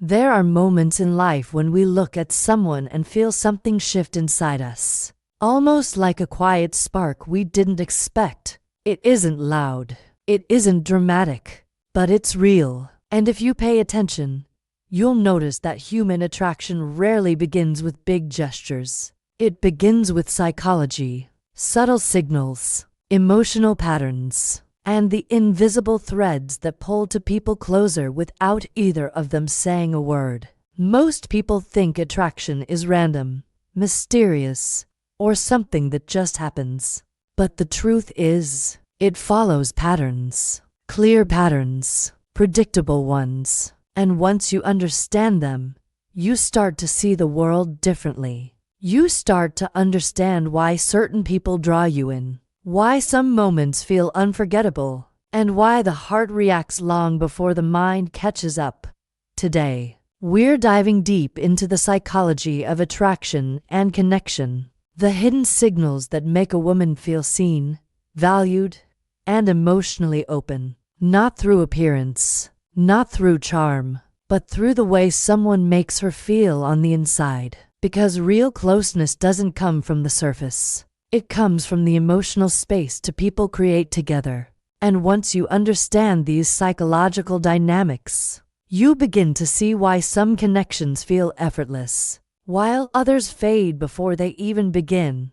There are moments in life when we look at someone and feel something shift inside us, almost like a quiet spark we didn't expect. It isn't loud, it isn't dramatic, but it's real. And if you pay attention, you'll notice that human attraction rarely begins with big gestures. It begins with psychology, subtle signals, emotional patterns, and the invisible threads that pull to people closer without either of them saying a word. Most people think attraction is random, mysterious, or something that just happens. But the truth is, it follows patterns, clear patterns, predictable ones. And once you understand them, you start to see the world differently. You start to understand why certain people draw you in, why some moments feel unforgettable, and why the heart reacts long before the mind catches up. Today, we're diving deep into the psychology of attraction and connection, the hidden signals that make a woman feel seen, valued, and emotionally open. Not through appearance, not through charm, but through the way someone makes her feel on the inside. Because real closeness doesn't come from the surface. It comes from the emotional space two people create together. And once you understand these psychological dynamics, you begin to see why some connections feel effortless, while others fade before they even begin.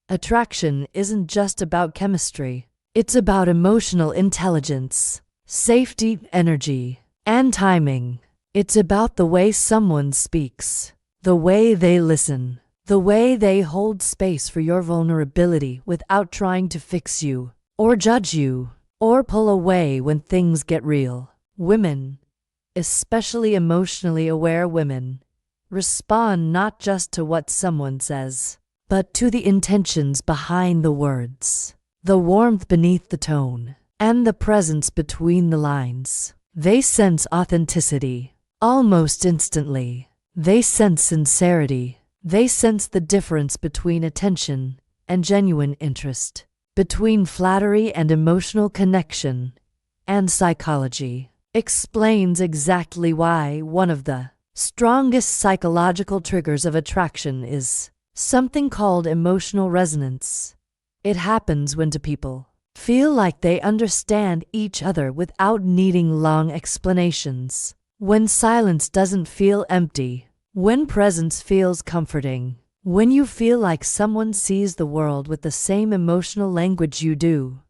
Attraction isn't just about chemistry. It's about emotional intelligence, safety, energy, and timing. It's about the way someone speaks, the way they listen, the way they hold space for your vulnerability without trying to fix you, or judge you, or pull away when things get real. Women, especially emotionally aware women, respond not just to what someone says, but to the intentions behind the words, the warmth beneath the tone, and the presence between the lines. They sense authenticity, almost instantly. They sense sincerity. They sense the difference between attention and genuine interest, between flattery and emotional connection. And psychology explains exactly why one of the strongest psychological triggers of attraction is something called emotional resonance. It happens when two people feel like they understand each other without needing long explanations. When silence doesn't feel empty, when presence feels comforting, when you feel like someone sees the world with the same emotional language you do.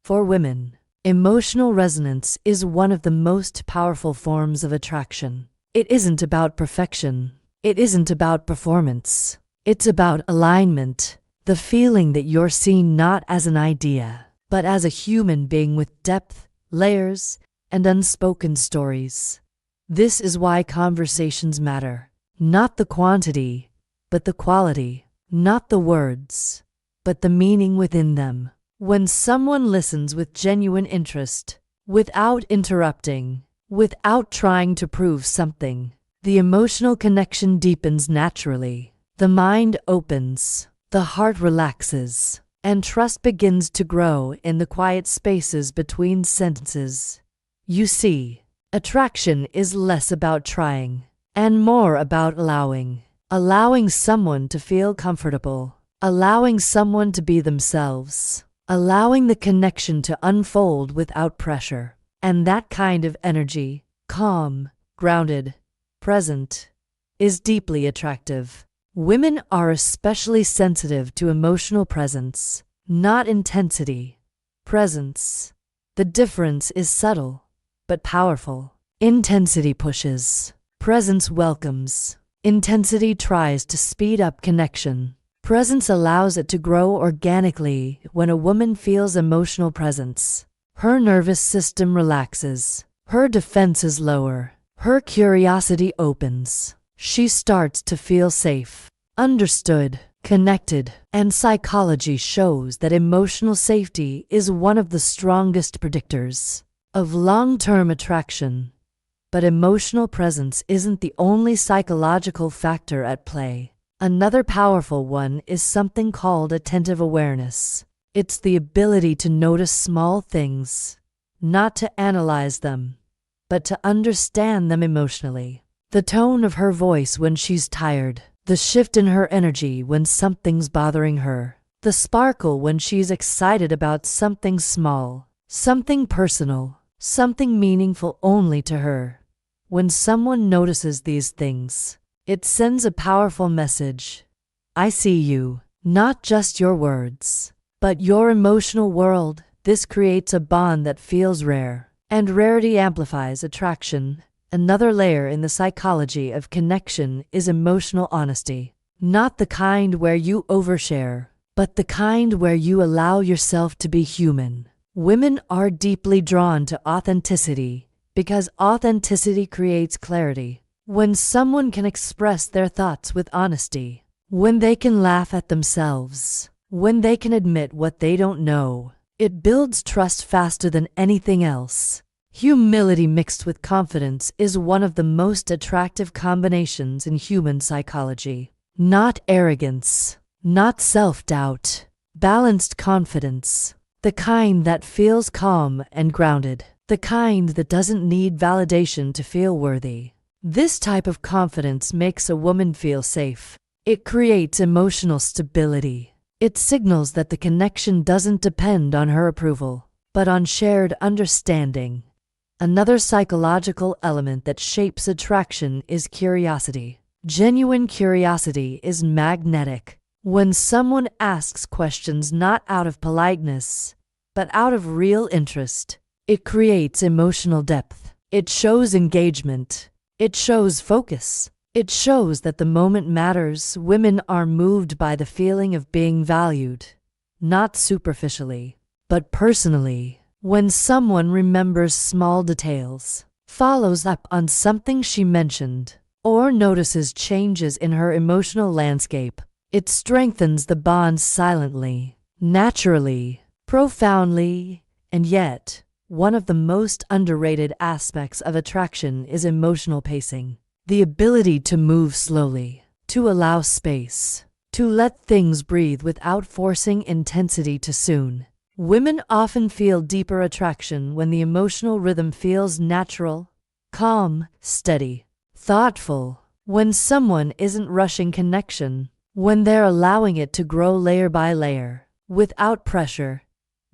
For women, emotional resonance is one of the most powerful forms of attraction. It isn't about perfection. It isn't about performance. It's about alignment, the feeling that you're seen not as an idea, but as a human being with depth, layers, and unspoken stories. This is why conversations matter. Not the quantity, but the quality. Not the words, but the meaning within them. When someone listens with genuine interest, without interrupting, without trying to prove something, the emotional connection deepens naturally. The mind opens, the heart relaxes, and trust begins to grow in the quiet spaces between sentences. You see, attraction is less about trying and more about allowing someone to feel comfortable, allowing someone to be themselves, allowing the connection to unfold without pressure. And that kind of energy, calm, grounded, present, is deeply attractive. Women are especially sensitive to emotional presence, not intensity. Presence. The difference is subtle, but powerful. Intensity pushes. Presence welcomes. Intensity tries to speed up connection. Presence allows it to grow organically. When a woman feels emotional presence, her nervous system relaxes. Her defenses lower. Her curiosity opens. She starts to feel safe, understood, connected, and psychology shows that emotional safety is one of the strongest predictors of long-term attraction. But emotional presence isn't the only psychological factor at play. Another powerful one is something called attentive awareness. It's the ability to notice small things, not to analyze them, but to understand them emotionally. The tone of her voice when she's tired. The shift in her energy when something's bothering her. The sparkle when she's excited about something small, something personal, something meaningful only to her. When someone notices these things, it sends a powerful message. I see you, not just your words, but your emotional world. This creates a bond that feels rare, and rarity amplifies attraction. Another layer in the psychology of connection is emotional honesty. Not the kind where you overshare, but the kind where you allow yourself to be human. Women are deeply drawn to authenticity because authenticity creates clarity. When someone can express their thoughts with honesty, when they can laugh at themselves, when they can admit what they don't know, it builds trust faster than anything else. Humility mixed with confidence is one of the most attractive combinations in human psychology. Not arrogance, not self-doubt, balanced confidence, the kind that feels calm and grounded, the kind that doesn't need validation to feel worthy. This type of confidence makes a woman feel safe. It creates emotional stability. It signals that the connection doesn't depend on her approval, but on shared understanding. Another psychological element that shapes attraction is curiosity. Genuine curiosity is magnetic. When someone asks questions not out of politeness, but out of real interest, it creates emotional depth. It shows engagement. It shows focus. It shows that the moment matters. Women are moved by the feeling of being valued, not superficially, but personally. When someone remembers small details, follows up on something she mentioned, or notices changes in her emotional landscape, it strengthens the bond silently, naturally, profoundly. And yet, one of the most underrated aspects of attraction is emotional pacing. The ability to move slowly, to allow space, to let things breathe without forcing intensity too soon. Women often feel deeper attraction when the emotional rhythm feels natural, calm, steady, thoughtful. When someone isn't rushing connection, when they're allowing it to grow layer by layer, without pressure.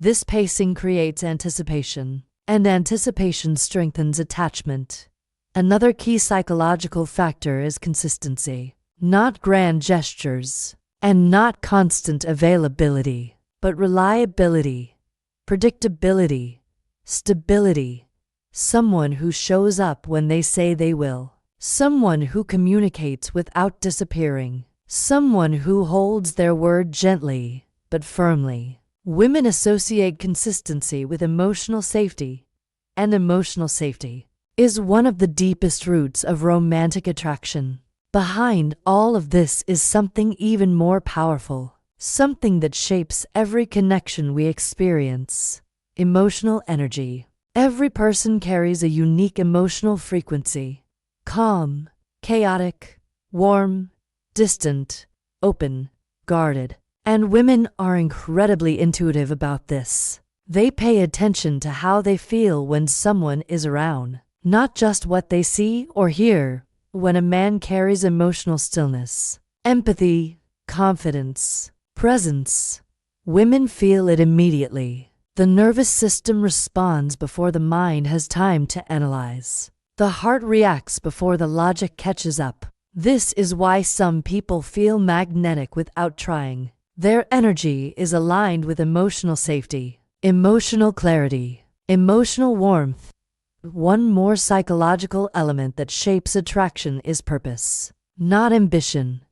This pacing creates anticipation, and anticipation strengthens attachment. Another key psychological factor is consistency. Not grand gestures, and not constant availability, but reliability, predictability, stability. Someone who shows up when they say they will. Someone who communicates without disappearing. Someone who holds their word gently, but firmly. Women associate consistency with emotional safety, and emotional safety is one of the deepest roots of romantic attraction. Behind all of this is something even more powerful, something that shapes every connection we experience: emotional energy. Every person carries a unique emotional frequency: calm, chaotic, warm, distant, open, guarded. And women are incredibly intuitive about this. They pay attention to how they feel when someone is around, not just what they see or hear. When a man carries emotional stillness, empathy, confidence, presence, women feel it immediately. The nervous system responds before the mind has time to analyze. The heart reacts before the logic catches up. This is why some people feel magnetic without trying. Their energy is aligned with emotional safety, emotional clarity, emotional warmth. One more psychological element that shapes attraction is purpose, not ambition.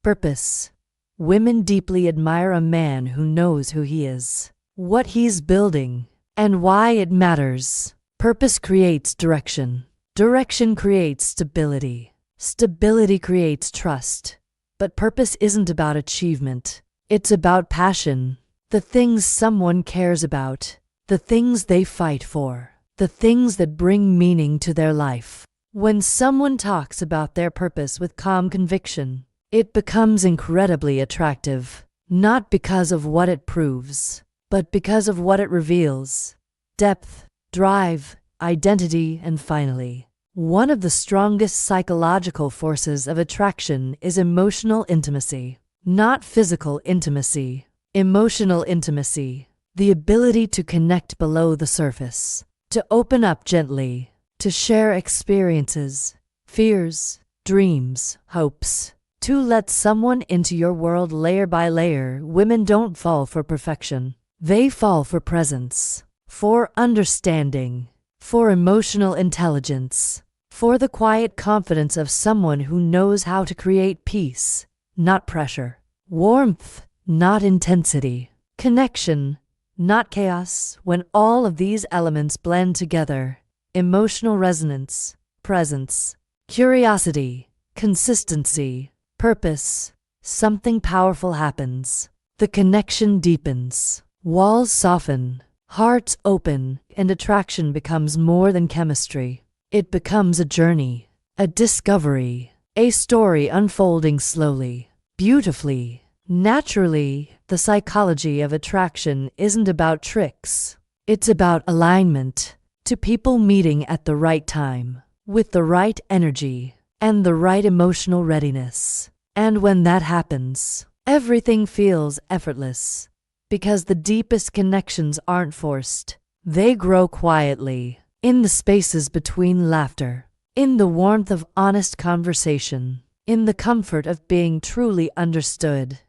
Purpose. Women deeply admire a man who knows who he is, what he's building, and why it matters. Purpose creates direction. Direction creates stability. Stability creates trust. But purpose isn't about achievement. It's about passion. The things someone cares about, the things they fight for, the things that bring meaning to their life. When someone talks about their purpose with calm conviction, it becomes incredibly attractive, not because of what it proves, but because of what it reveals: depth, drive, identity, and finally, One of the strongest psychological forces of attraction is emotional intimacy. Not physical intimacy, emotional intimacy. The ability to connect below the surface, to open up gently, to share experiences, fears, dreams, hopes, to let someone into your world layer by layer. Women don't fall for perfection. They fall for presence, for understanding, for emotional intelligence, for the quiet confidence of someone who knows how to create peace, not pressure, warmth, not intensity, connection, not chaos. When all of these elements blend together, emotional resonance, presence, curiosity, consistency, purpose, something powerful happens. The connection deepens, walls soften, hearts open, and attraction becomes more than chemistry. It becomes a journey, a discovery, a story unfolding slowly, beautifully, naturally. The psychology of attraction isn't about tricks. It's about alignment, to people meeting at the right time, with the right energy, and the right emotional readiness. And when that happens, everything feels effortless, because the deepest connections aren't forced. They grow quietly, in the spaces between laughter, in the warmth of honest conversation, in the comfort of being truly understood.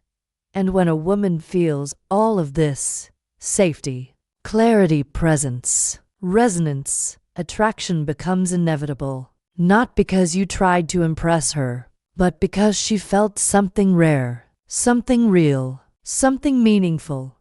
And when a woman feels all of this, safety, clarity, presence, resonance, attraction becomes inevitable. Not because you tried to impress her, but because she felt something rare, something real, something meaningful.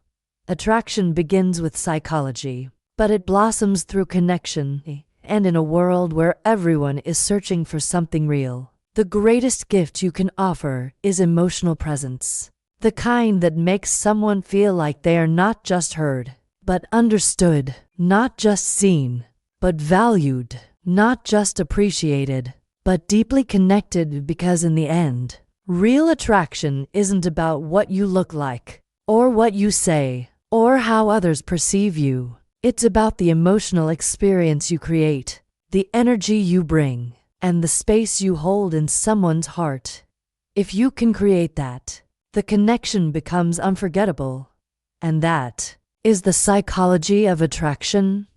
Attraction begins with psychology, but it blossoms through connection. And in a world where everyone is searching for something real, the greatest gift you can offer is emotional presence. The kind that makes someone feel like they are not just heard, but understood, not just seen, but valued, not just appreciated, but deeply connected. Because in the end, real attraction isn't about what you look like, or what you say, or how others perceive you. It's about the emotional experience you create, the energy you bring, and the space you hold in someone's heart. If you can create that, the connection becomes unforgettable. And that is the psychology of attraction.